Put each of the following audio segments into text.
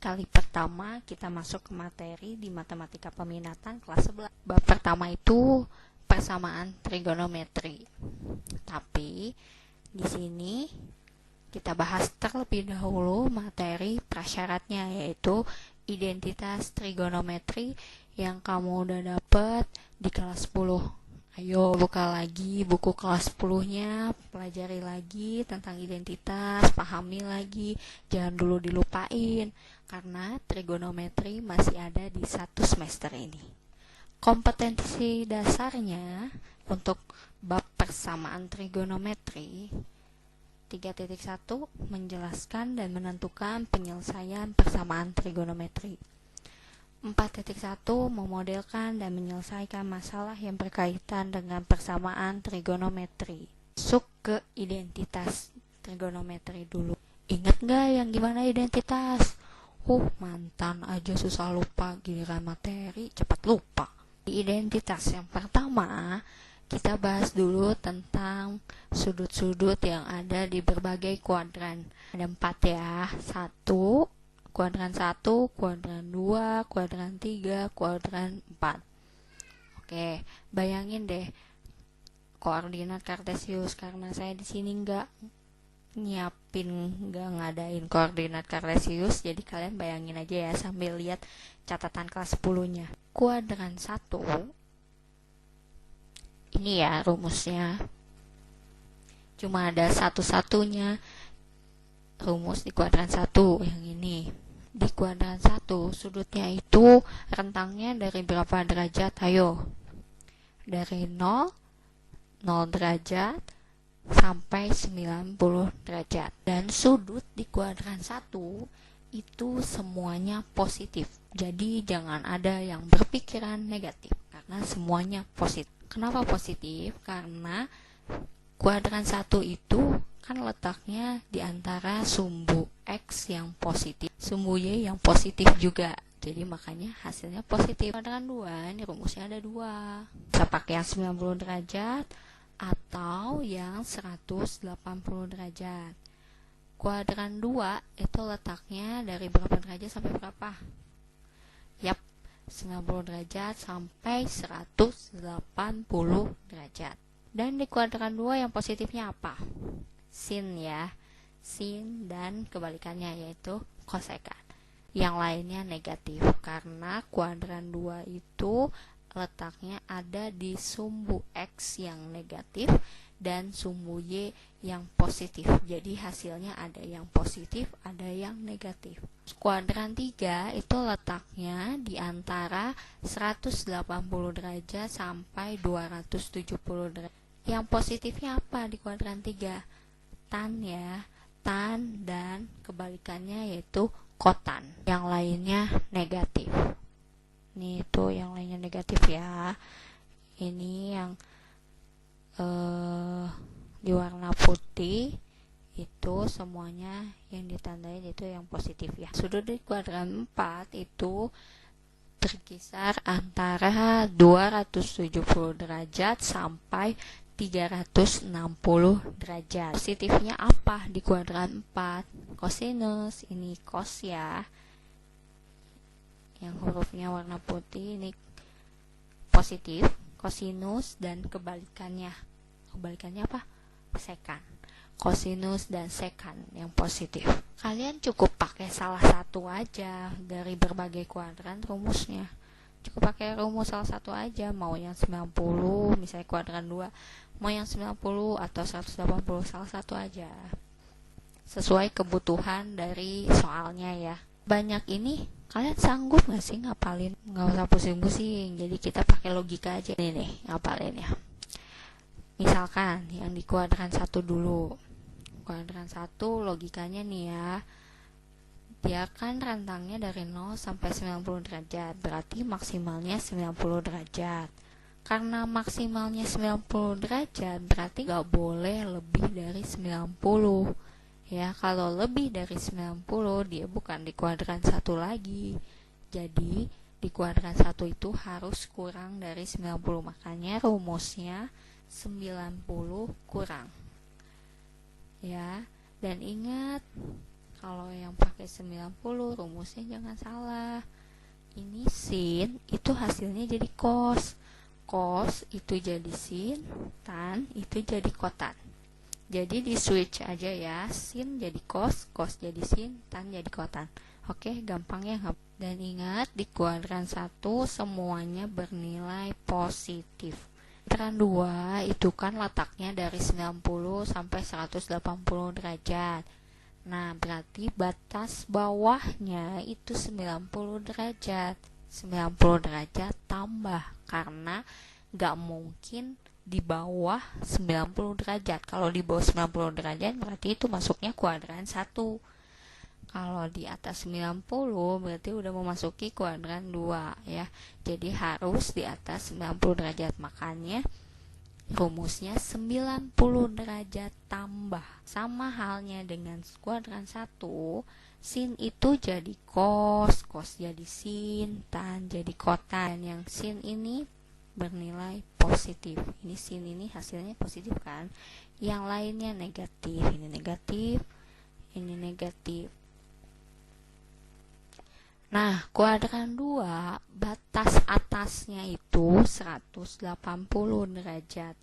kali pertama kita masuk ke materi di matematika peminatan kelas 11. Bab pertama itu persamaan trigonometri. Tapi di sini kita bahas terlebih dahulu materi prasyaratnya, yaitu identitas trigonometri yang kamu udah dapet di kelas 10. Ayo buka lagi buku kelas 10-nya, pelajari lagi tentang identitas, pahami lagi, jangan dulu dilupain, karena trigonometri masih ada di 1 semester ini. Kompetensi dasarnya untuk bab persamaan trigonometri 3.1 menjelaskan dan menentukan penyelesaian persamaan trigonometri. 4.1 memodelkan dan menyelesaikan masalah yang berkaitan dengan persamaan trigonometri. Masuk ke identitas trigonometri dulu. Ingat gak yang gimana identitas? Mantan aja susah lupa, giliran materi cepat lupa. Di identitas yang pertama, kita bahas dulu tentang sudut-sudut yang ada di berbagai kuadran. Ada 4 ya. 1, kuadran 1, kuadran 2, kuadran 3, kuadran 4. Oke, bayangin deh koordinat kartesius, karena saya di sini nggak ngadain koordinat kartesius, jadi kalian bayangin aja ya sambil lihat catatan kelas 10-nya. Kuadran 1 ini ya rumusnya. Cuma ada satu-satunya rumus di kuadran 1 yang ini. Di kuadran 1 sudutnya itu rentangnya dari berapa derajat? Ayo. Dari 0 derajat sampai 90 derajat. Dan sudut di kuadran 1 itu semuanya positif. Jadi jangan ada yang berpikiran negatif, karena semuanya positif. Kenapa positif? Karena kuadran 1 itu kan letaknya di antara sumbu X yang positif, sumbu Y yang positif juga. Jadi makanya hasilnya positif. Kuadran 2, ini rumusnya ada 2. Bisa pakai yang 90 derajat atau yang 180 derajat. Kuadran 2 itu letaknya dari berapa derajat sampai berapa? Yap, 90 derajat sampai 180 derajat. Dan di kuadran 2 yang positifnya apa? Sin ya, sin dan kebalikannya yaitu kosekan. Yang lainnya negatif, karena kuadran 2 itu letaknya ada di sumbu X yang negatif dan sumbu Y yang positif. Jadi hasilnya ada yang positif, ada yang negatif. Kuadran 3 itu letaknya di antara 180 derajat sampai 270 derajat. Yang positifnya apa di kuadran 3? Tan ya, tan dan kebalikannya yaitu kotan. Yang lainnya negatif. Ini itu yang lainnya negatif ya. Ini yang di warna putih itu semuanya yang ditandain itu yang positif ya. Sudut di kuadran 4 itu berkisar antara 270 derajat sampai 360 derajat. Positifnya apa di kuadran 4? Kosinus, ini cos ya. Yang hurufnya warna putih ini positif, kosinus dan kebalikannya. Kebalikannya apa? Sekan. Kosinus dan sekan yang positif. Kalian cukup pakai salah satu aja dari berbagai kuadran rumusnya. Cukup pakai rumus salah satu aja, mau yang 90 misalnya kuadran 2, mau yang 90 atau 180, salah satu aja sesuai kebutuhan dari soalnya ya. Banyak ini kalian sanggup gak sih ngapalin? Gak usah pusing-pusing, jadi kita pakai logika aja. Ini nih ngapalin ya. Misalkan yang di kuadran 1 dulu. Kuadran 1 logikanya nih ya, dia kan rentangnya dari 0 sampai 90 derajat, berarti maksimalnya 90 derajat. Karena maksimalnya 90 derajat, berarti gak boleh lebih dari 90. Ya, kalau lebih dari 90, dia bukan di kuadran 1 lagi. Jadi, di kuadran 1 itu harus kurang dari 90. Makanya rumusnya 90 kurang. Ya, dan ingat Kalau yang pakai 90 rumusnya jangan salah. Ini sin itu hasilnya jadi cos. Cos itu jadi sin, tan itu jadi kotan. Jadi di switch aja ya, sin jadi cos, cos jadi sin, tan jadi kotan. Oke, gampang ya. Dan ingat di kuadran 1 semuanya bernilai positif. Kuadran 2 itu kan letaknya dari 90 sampai 180 derajat. Nah, berarti batas bawahnya itu 90 derajat. 90 derajat tambah, karena gak mungkin di bawah 90 derajat. Kalau di bawah 90 derajat berarti itu masuknya kuadran 1. Kalau di atas 90 berarti udah memasuki kuadran 2 ya. Jadi harus di atas 90 derajat. Makanya rumusnya 90 derajat tambah. Sama halnya dengan kuadran 1, sin itu jadi cos, cos jadi sin, tan jadi kotan. Yang sin ini bernilai positif. Ini sin ini hasilnya positif kan. Yang lainnya negatif. Ini negatif, ini negatif. Nah, kuadran 2 batas atasnya itu 180 derajat.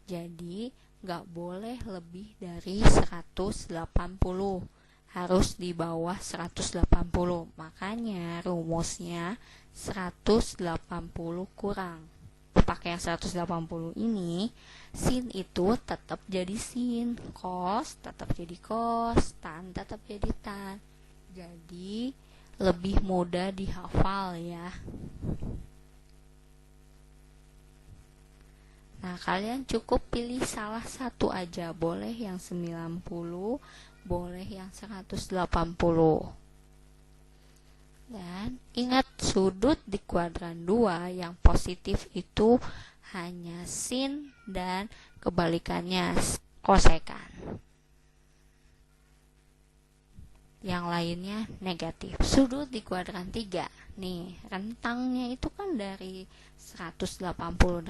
Jadi, gak boleh lebih dari 180. Harus di bawah 180. Makanya rumusnya 180 kurang. Pakai yang 180 ini, sin itu tetap jadi sin, cos tetap jadi cos, tan tetap jadi tan. Jadi lebih mudah dihafal ya. Nah, kalian cukup pilih salah satu aja, boleh yang 90, boleh yang 180. Dan ingat, sudut di kuadran 2 yang positif itu hanya sin dan kebalikannya kosekan. Yang lainnya negatif. Sudut di kuadran 3, nih rentangnya itu kan dari 180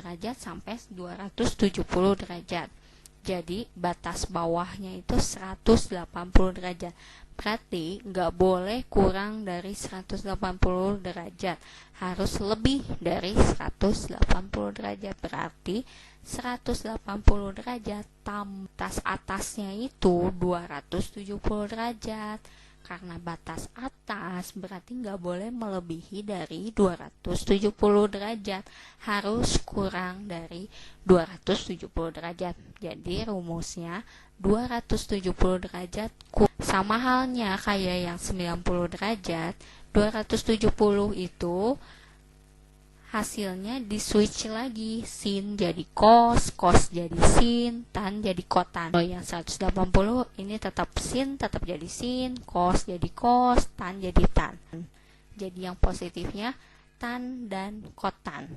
derajat sampai 270 derajat. Jadi batas bawahnya itu 180 derajat. Berarti nggak boleh kurang dari 180 derajat. Harus lebih dari 180 derajat. Berarti 180 derajat batas atasnya itu 270 derajat. Karena batas atas berarti nggak boleh melebihi dari 270 derajat. Harus kurang dari 270 derajat. Jadi rumusnya 270 derajat. Sama halnya kayak yang 90 derajat, 270 itu hasilnya di switch lagi, sin jadi cos, cos jadi sin, tan jadi kotan. Kalau yang 180 ini tetap sin, tetap jadi sin, cos jadi cos, tan jadi tan. Jadi yang positifnya tan dan kotan.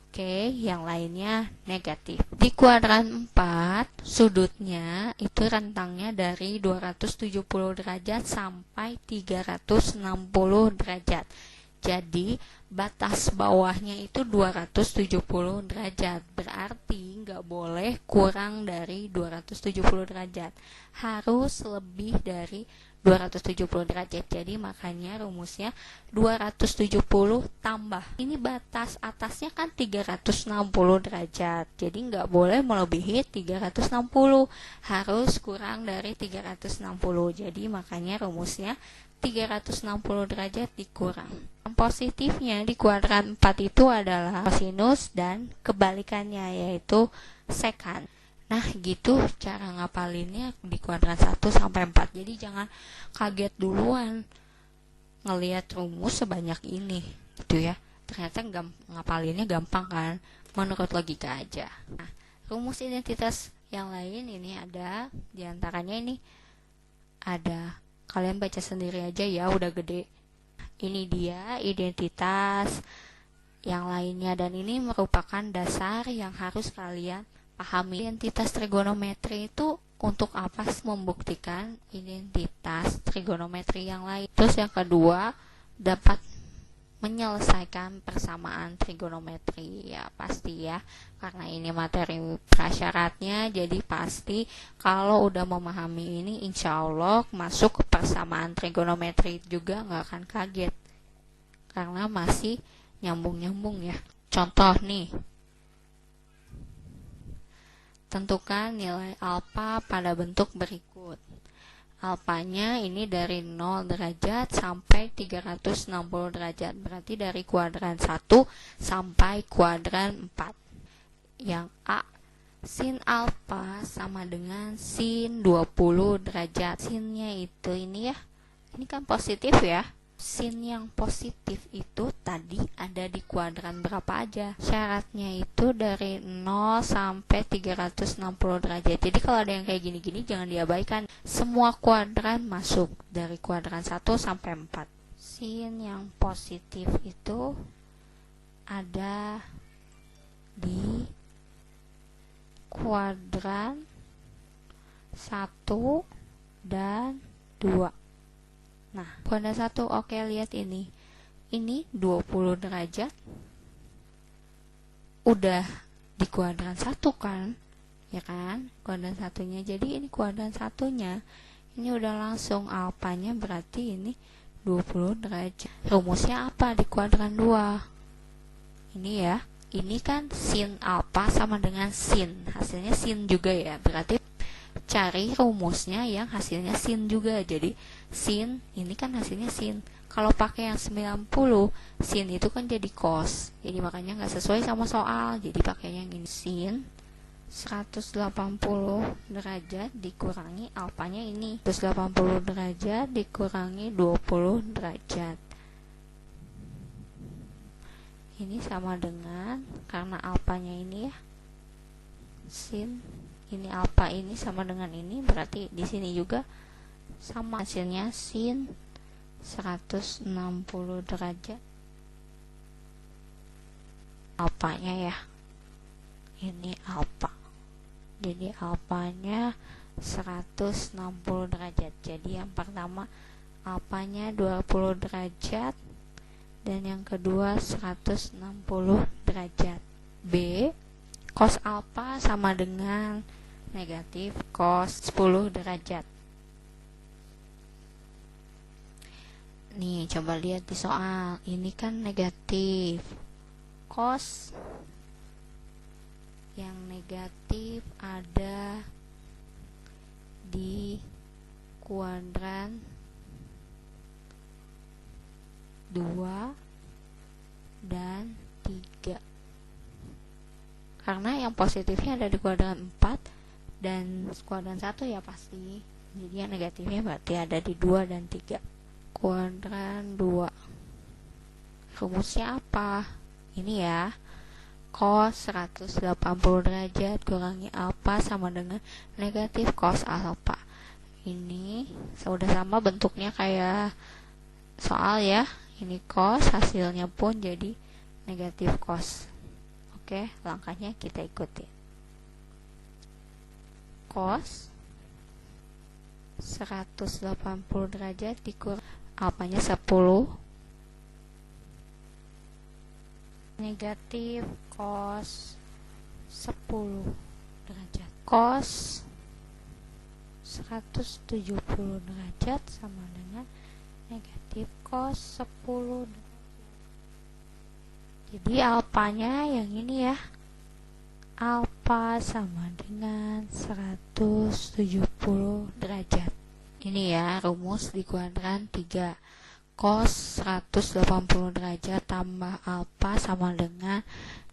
Oke, yang lainnya negatif. Di kuadran 4, sudutnya itu rentangnya dari 270 derajat sampai 360 derajat. Jadi batas bawahnya itu 270 derajat. Berarti nggak boleh kurang dari 270 derajat. Harus lebih dari 270 derajat. Jadi makanya rumusnya 270 tambah. Ini batas atasnya kan 360 derajat. Jadi nggak boleh melebihi 360. Harus kurang dari 360. Jadi makanya rumusnya 360 derajat dikurang. Yang positifnya di kuadran 4 itu adalah kosinus dan kebalikannya, yaitu sekan. Nah, gitu cara ngapalinnya di kuadran 1 sampai 4. Jadi jangan kaget duluan ngelihat rumus sebanyak ini gitu ya. Ternyata ngapalinnya gampang kan, menurut logika aja. Nah, rumus identitas yang lain ini ada, diantaranya ini ada, kalian baca sendiri aja ya, udah gede. Ini dia identitas yang lainnya, dan ini merupakan dasar yang harus kalian pahami. Identitas trigonometri itu untuk apa? Membuktikan identitas trigonometri yang lain. Terus yang kedua, dapat menyelesaikan persamaan trigonometri. Ya pasti ya, karena ini materi prasyaratnya, jadi pasti kalau udah memahami ini insya Allah masuk ke persamaan trigonometri juga nggak akan kaget, karena masih nyambung-nyambung ya. Contoh nih, tentukan nilai alfa pada bentuk berikut. Alfanya ini dari 0 derajat sampai 360 derajat, berarti dari kuadran 1 sampai kuadran 4. Yang A, sin alfa sama dengan sin 20 derajat. Sinnya itu ini ya, ini kan positif ya. Sin yang positif itu tadi ada di kuadran berapa aja? Syaratnya itu dari 0 sampai 360 derajat. Jadi kalau ada yang kayak gini-gini jangan diabaikan. Semua kuadran masuk dari kuadran 1 sampai 4. Sin yang positif itu ada di kuadran 1 dan 2. Nah, kuadran 1, oke, lihat ini. Ini 20 derajat. Udah di kuadran 1 kan? Ya kan? Kuadran 1-nya. Jadi ini kuadran 1-nya. Ini udah langsung alfanya berarti ini 20 derajat. Rumusnya apa di kuadran 2? Ini ya. Ini kan sin alfa sama dengan sin. Hasilnya sin juga ya. Berarti cari rumusnya yang hasilnya sin juga. Jadi sin ini kan hasilnya sin. Kalau pakai yang 90, sin itu kan jadi cos. Jadi makanya nggak sesuai sama soal. Jadi pakai yang ini, sin 180 derajat dikurangi alfanya ini. 180 derajat dikurangi 20 derajat. Ini sama dengan, karena alfanya ini ya, sin ini alfa ini sama dengan ini, berarti di sini juga sama hasilnya sin 160 derajat alfanya ya. Ini alfa. Jadi alfanya 160 derajat. Jadi yang pertama alfanya 20 derajat dan yang kedua 160 derajat. B, cos alfa sama dengan negatif cos 10 derajat. Nih, coba lihat di soal. Ini kan negatif. Cos yang negatif ada di kuadran 2 dan 3. Karena yang positifnya ada di kuadran 4 dan kuadran 1 ya pasti. Jadi yang negatifnya berarti ada di 2 dan 3. Kuadran 2. Rumusnya apa? Ini ya. Cos 180 derajat kurangi alfa sama dengan negatif cos alfa. Ini sudah sama bentuknya kayak soal ya. Ini cos, hasilnya pun jadi negatif cos. Oke, langkahnya kita ikuti. Cos 180 derajat dikurangi alfanya 10 negatif cos 10 derajat. Cos 170 derajat sama dengan negatif cos 10 derajat. Jadi alfanya yang ini ya. Alfa sama dengan 170 derajat. Ini ya rumus di kuadran 3. Cos 180 derajat tambah alfa sama dengan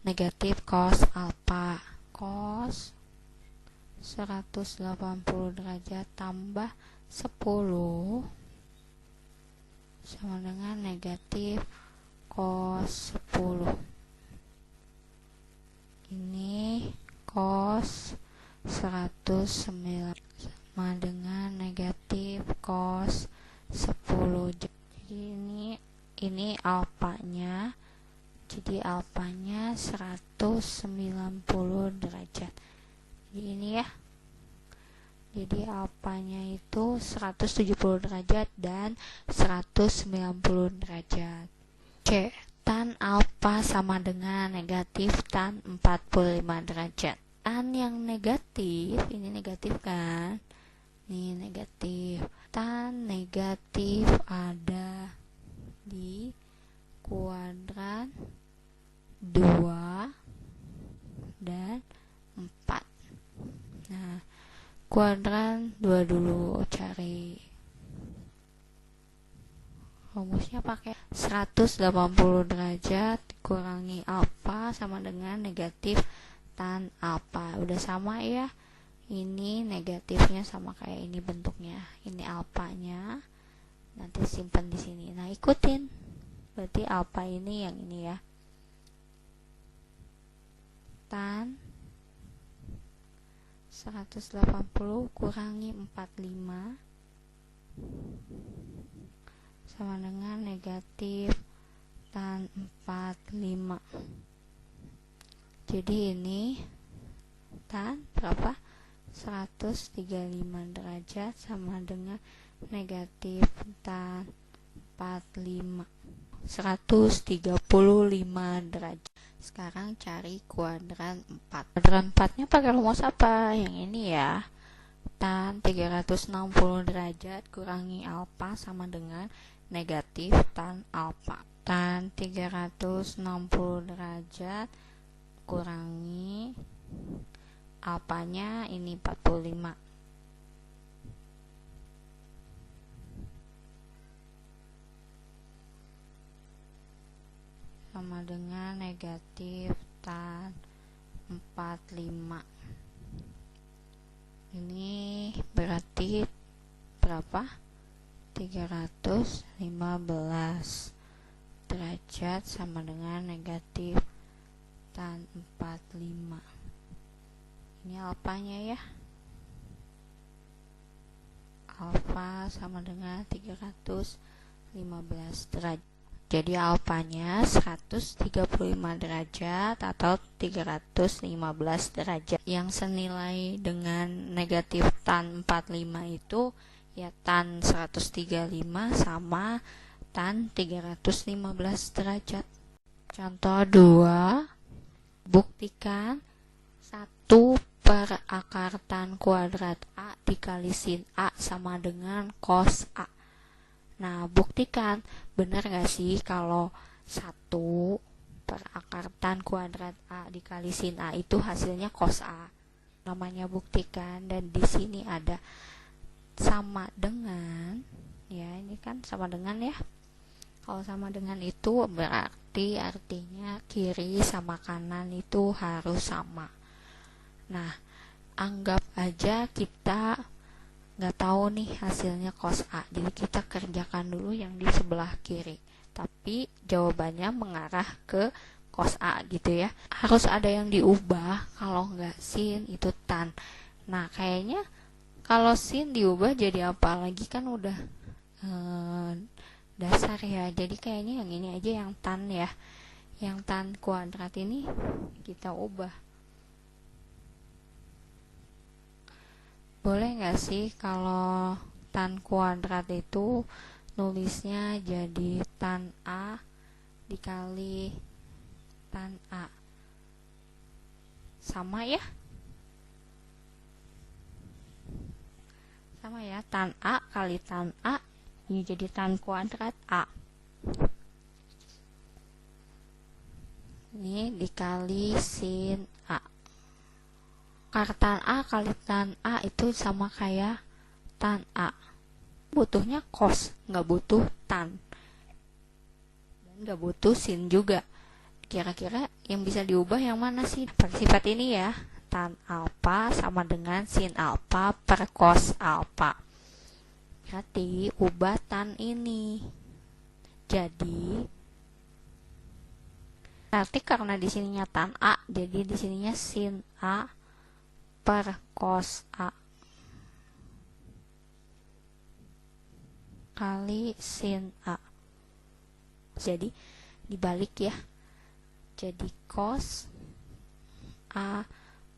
negatif cos alfa. Cos 180 derajat tambah 10 sama dengan negatif cos 10. Ini cos 109 sama dengan negatif cos 10. Jadi ini alfanya. Jadi alfanya 190 derajat. Jadi ini ya. Jadi alfanya itu 170 derajat dan 190 derajat. C. C. Tan alfa sama dengan negatif tan 45 derajat. Tan yang negatif, ini negatif kan? Ini negatif. Tan negatif ada di kuadran 2 dan 4. Nah, kuadran 2 dulu, cari rumusnya pakai 180 derajat dikurangi alfa sama dengan negatif tan alfa. Udah sama ya, ini negatifnya sama kayak ini bentuknya, ini alfanya, nanti simpan di sini. Nah, ikutin, berarti alfa ini yang ini ya, tan 180 kurangi 45 sama dengan negatif tan 45. Jadi ini tan berapa? 135 derajat sama dengan negatif tan 45. 135 derajat. Sekarang cari kuadran 4. Kuadran 4-nya pakai rumus apa? Yang ini ya. Tan 360 derajat kurangi alfa sama dengan negatif tan alfa. Tan 360 derajat kurangi alfanya ini 45 sama dengan negatif tan 45. Ini berarti berapa? 315 derajat sama dengan negatif tan 45. Ini alfanya ya, alfa sama dengan 315 derajat. Jadi alfanya 135 derajat atau 315 derajat. Yang senilai dengan negatif tan 45 itu ya tan 135 sama tan 315 derajat. Contoh 2, buktikan 1 per akar tan kuadrat A dikali sin A sama dengan cos A. Nah, buktikan, benar gak sih kalau 1 per akar tan kuadrat A dikali sin A itu hasilnya cos A. Namanya buktikan, dan di sini ada sama dengan, ya ini kan sama dengan ya. Kalau sama dengan itu berarti artinya kiri sama kanan itu harus sama. Nah, anggap aja kita nggak tahu nih hasilnya cos A, jadi kita kerjakan dulu yang di sebelah kiri, tapi jawabannya mengarah ke cos A gitu ya. Harus ada yang diubah, kalau nggak sin itu tan. Nah, kayaknya kalau sin diubah jadi apa lagi, kan udah dasar ya, jadi kayaknya yang ini aja, yang tan ya, yang tan kuadrat ini kita ubah. Boleh nggak sih kalau tan kuadrat itu nulisnya jadi tan A dikali tan A? Sama ya? Sama ya, tan A kali tan A ini jadi tan kuadrat A. Ini dikali sin A. Akar tan A kali tan A itu sama kayak tan A. Butuhnya cos, nggak butuh tan. Dan nggak butuh sin juga. Kira-kira yang bisa diubah yang mana sih? Sifat ini ya, tan alfa sama dengan sin alfa per cos alfa. Berarti ubah tan ini. Jadi berarti karena di sininya tan A, jadi di sininya sin A per cos A kali sin A. Jadi dibalik ya, jadi cos A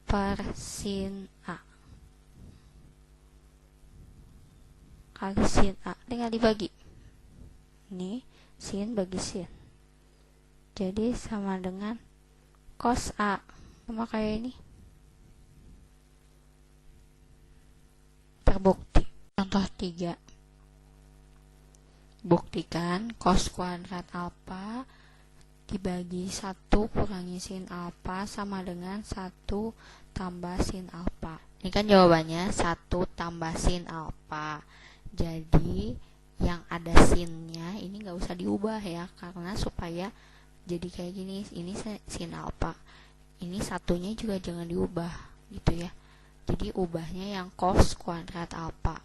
per sin A kali sin A, tinggal dibagi, ini sin bagi sin, jadi sama dengan cos A, sama kayak ini. Terbukti. Contoh 3, buktikan cos kuadrat alfa dibagi 1 kurangi sin alfa sama dengan 1 tambah sin alfa. Ini kan jawabannya 1 tambah sin alfa. Jadi yang ada sinnya ini nggak usah diubah ya, karena supaya jadi kayak gini, ini sin alfa, ini satunya juga jangan diubah gitu ya. Jadi ubahnya yang cos kuadrat alfa.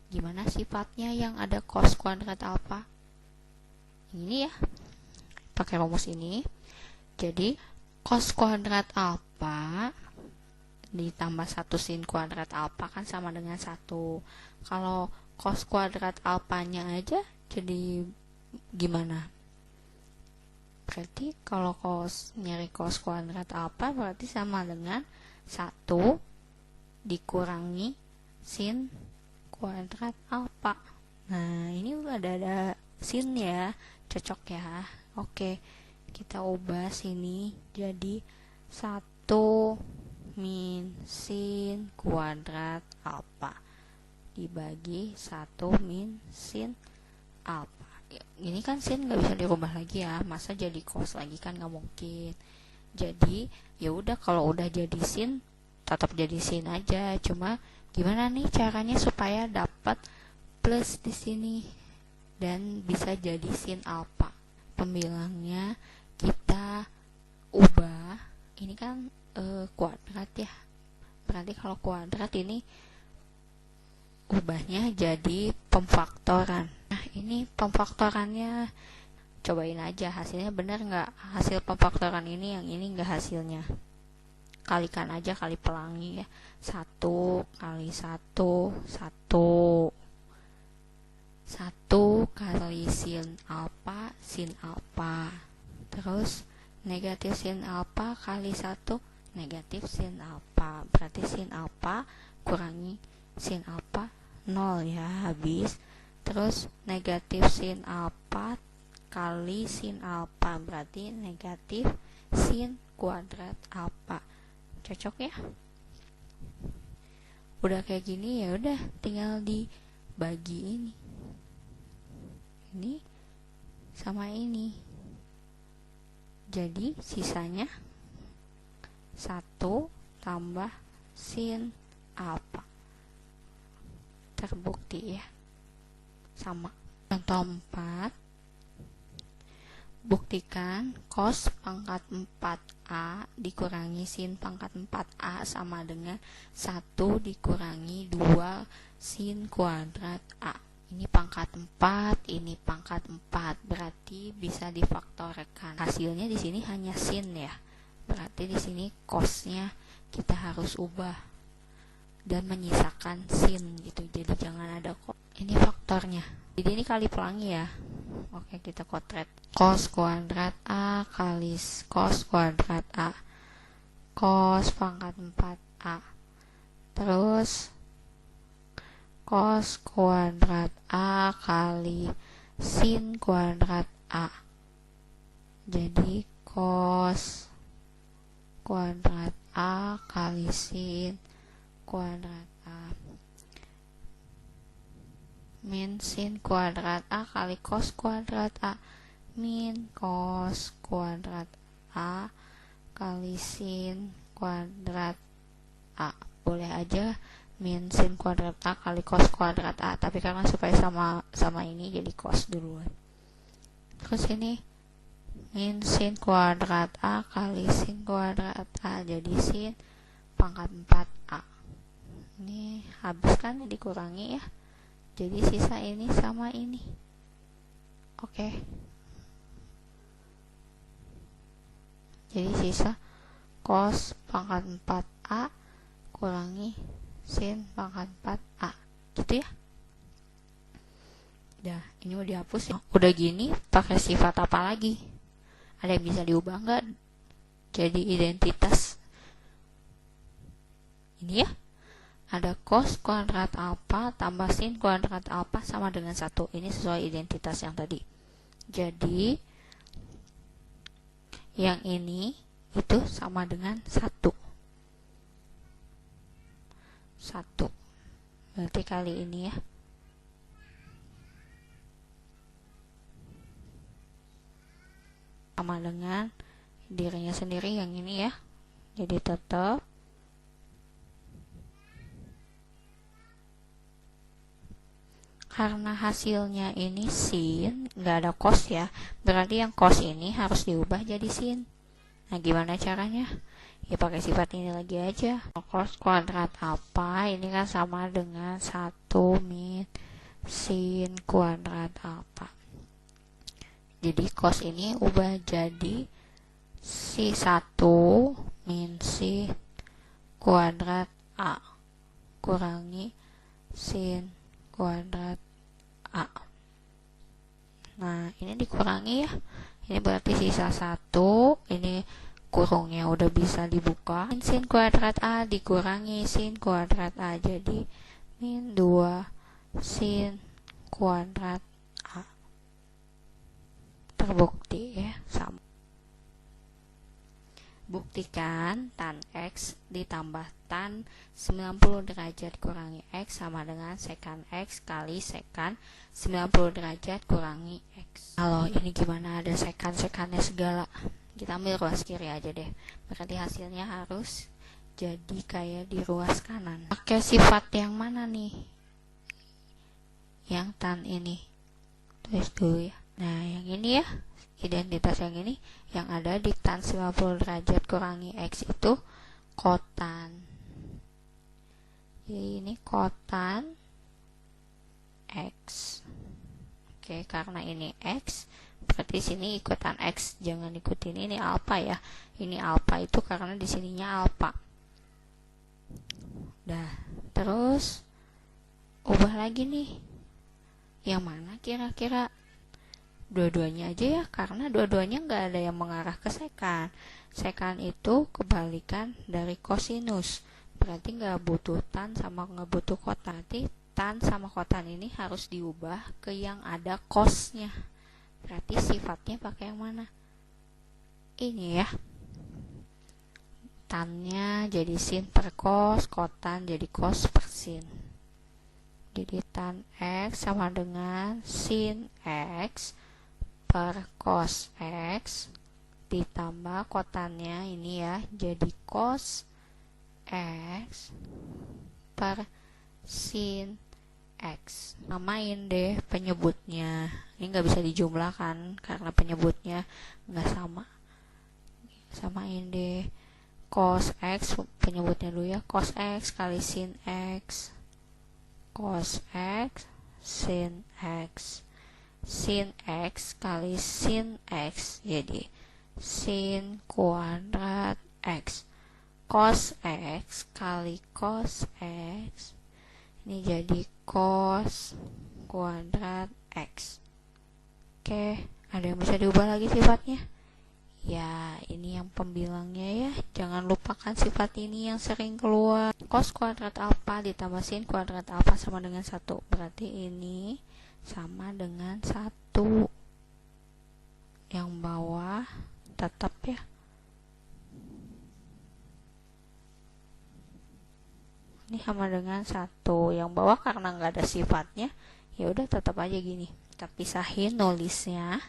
Gimana sifatnya yang ada cos kuadrat alfa? Ini ya, pakai rumus ini. Jadi cos kuadrat alfa ditambah 1 sin kuadrat alfa kan sama dengan 1. Kalau cos kuadrat alfanya aja jadi gimana? Berarti kalau nyari cos kuadrat alfa berarti sama dengan 1 dikurangi sin kuadrat alfa. Nah, ini udah ada sin ya, cocok ya. Oke, kita ubah sini jadi 1 min sin kuadrat alfa dibagi 1 min sin alfa. Ini kan sin nggak bisa dirubah lagi ya, masa jadi cos lagi kan nggak mungkin. Jadi ya udah, kalau udah jadi sin tetap jadi sin aja. Cuma gimana nih caranya supaya dapat plus di sini dan bisa jadi sin alfa? Pembilangnya kita ubah, ini kan kuadrat ya, berarti kalau kuadrat ini ubahnya jadi pemfaktoran. Nah, ini pemfaktorannya cobain aja hasilnya benar nggak. Hasil pemfaktoran ini, yang ini nggak hasilnya, kalikan aja, kali pelangi ya. 1 kali 1 1 kali sin alfa, terus negatif sin alfa kali 1 negatif sin alfa, berarti sin alfa kurangi sin alfa 0 ya, habis. Terus negatif sin alfa kali sin alfa berarti negatif sin kuadrat alfa. Cocok ya? Udah kayak gini ya udah tinggal dibagi ini sama ini. Jadi sisanya 1 tambah sin alfa. Terbukti ya, sama. Contoh 4, buktikan cos pangkat 4A dikurangi sin pangkat 4A sama dengan 1 dikurangi 2 sin kuadrat A. Ini pangkat 4, ini pangkat 4, berarti bisa difaktorkan. Hasilnya di sini hanya sin ya, berarti di sini cosnya kita harus ubah dan menyisakan sin gitu. Jadi jangan ada kok. Ini faktornya. Jadi ini kali pelangi ya. Oke, kita kotret. Cos kuadrat A kali cos kuadrat A. Cos pangkat 4A. Terus cos kuadrat A kali sin kuadrat A. Jadi cos kuadrat A kali sin kuadrat A min sin kuadrat A kali cos kuadrat A min cos kuadrat A kali sin kuadrat A. Boleh aja min sin kuadrat A kali cos kuadrat A, tapi karena supaya sama ini jadi cos duluan. Terus ini min sin kuadrat A kali sin kuadrat A, jadi sin pangkat 4A. Ini habis kan dikurangi ya, jadi sisa ini sama ini. Oke, jadi sisa cos pangkat 4A kurangi sin pangkat 4A gitu ya. Udah, ini mau dihapus ya. Udah gini pakai sifat apa lagi? Ada yang bisa diubah nggak jadi identitas ini ya? Ada cos kuadrat alfa tambah sin kuadrat alfa sama dengan 1. Ini sesuai identitas yang tadi. Jadi yang ini itu sama dengan 1. Berarti kali ini ya. Sama dengan dirinya sendiri yang ini ya. Jadi tetap karena hasilnya ini sin, nggak ada cos ya, berarti yang cos ini harus diubah jadi sin. Nah, gimana caranya? Ya pakai sifat ini lagi aja. Cos kuadrat apa ini kan sama dengan 1 min sin kuadrat apa. Jadi cos ini ubah jadi si 1 min sin kuadrat A kurangi sin kuadrat A. Nah, ini dikurangi ya. Ini berarti sisa 1, ini kurungnya udah bisa dibuka. Sin kuadrat A dikurangi sin kuadrat A, jadi min 2 sin kuadrat A. Terbukti ya, sama. Buktikan tan X ditambah tan 90 derajat kurangi X sama dengan sekan X kali sekan 90 derajat kurangi X. Kalau ini gimana, ada sekan-sekannya segala. Kita ambil ruas kiri aja deh. Berarti hasilnya harus jadi kayak di ruas kanan. Pakai sifat yang mana nih? Yang tan ini. Tulis dulu ya. Nah, yang ini ya. Identitas yang ini yang ada di tan 90 derajat kurangi X itu kotan. Jadi ini kotan X. Oke, karena ini X, berarti sini ikutan X, jangan ikutin ini alfa ya. Ini alfa itu karena di sininya alfa. Dah, terus ubah lagi nih. Yang mana kira-kira? Dua-duanya aja ya, karena dua-duanya nggak ada yang mengarah ke sekan. Sekan itu kebalikan dari kosinus, berarti nggak butuh tan sama nggak butuh kotan. Berarti tan sama kotan ini harus diubah ke yang ada cosnya. Berarti sifatnya pakai yang mana? Ini ya. Tannya jadi sin per cos, kotan jadi cos per sin. Jadi tan X sama dengan sin X per cos X ditambah kotannya ini ya, jadi cos X per sin X. Namain deh penyebutnya. Ini nggak bisa dijumlahkan karena penyebutnya nggak sama. Samain deh cos X, penyebutnya dulu ya, cos X kali sin X, cos X sin X, sin X kali sin X, jadi sin kuadrat X. Cos X kali cos X, ini jadi cos kuadrat X. Oke, ada yang bisa diubah lagi sifatnya? Ya, ini yang pembilangnya ya, jangan lupakan sifat ini yang sering keluar. Cos kuadrat alfa ditambah sin kuadrat alfa sama dengan 1, berarti ini sama dengan 1. Yang bawah tetap ya. Ini sama dengan 1. Yang bawah karena nggak ada sifatnya, ya udah tetap aja gini. Kita pisahin nulisnya.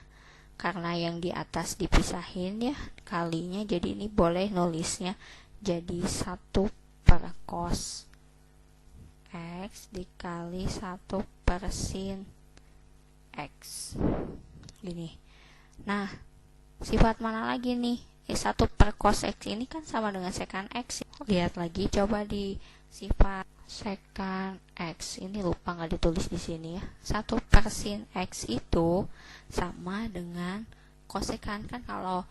Karena yang di atas dipisahin ya kalinya, jadi ini boleh nulisnya jadi 1 per cos X dikali 1 per sin X gini. Nah, sifat mana lagi nih? 1 per cos X ini kan sama dengan sekan X. Lihat lagi coba di sifat sekan X, ini lupa nggak ditulis di sini ya. 1 per sin X itu sama dengan kosekan, kan kalau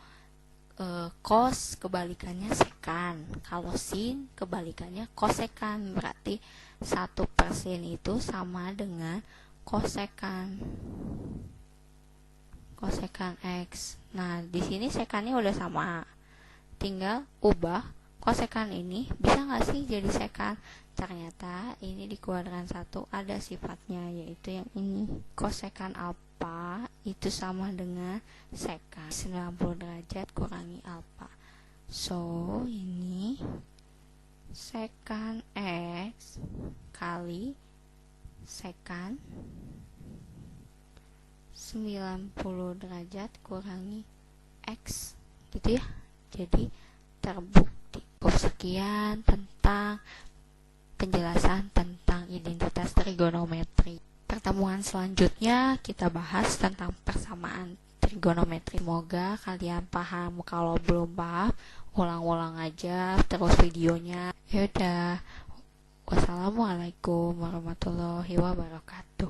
cos kebalikannya sekan, kalau sin kebalikannya kosekan, berarti 1 per sin itu sama dengan kosekan X. Nah, di sini sekannya udah sama, tinggal ubah kosekan ini bisa nggak sih jadi sekan? ternyata ini di kuadran 1 ada sifatnya, yaitu yang ini. Kosekan alfa itu sama dengan sekan 90 derajat kurangi alfa. So, ini sekan X kali sekan 90 derajat kurangi X, gitu ya. Jadi terbukti. Sekian tentang penjelasan tentang identitas trigonometri. Pertemuan selanjutnya kita bahas tentang persamaan trigonometri. Semoga kalian paham. Kalau belum paham, ulang-ulang aja terus videonya. Yaudah, wassalamualaikum warahmatullahi wabarakatuh.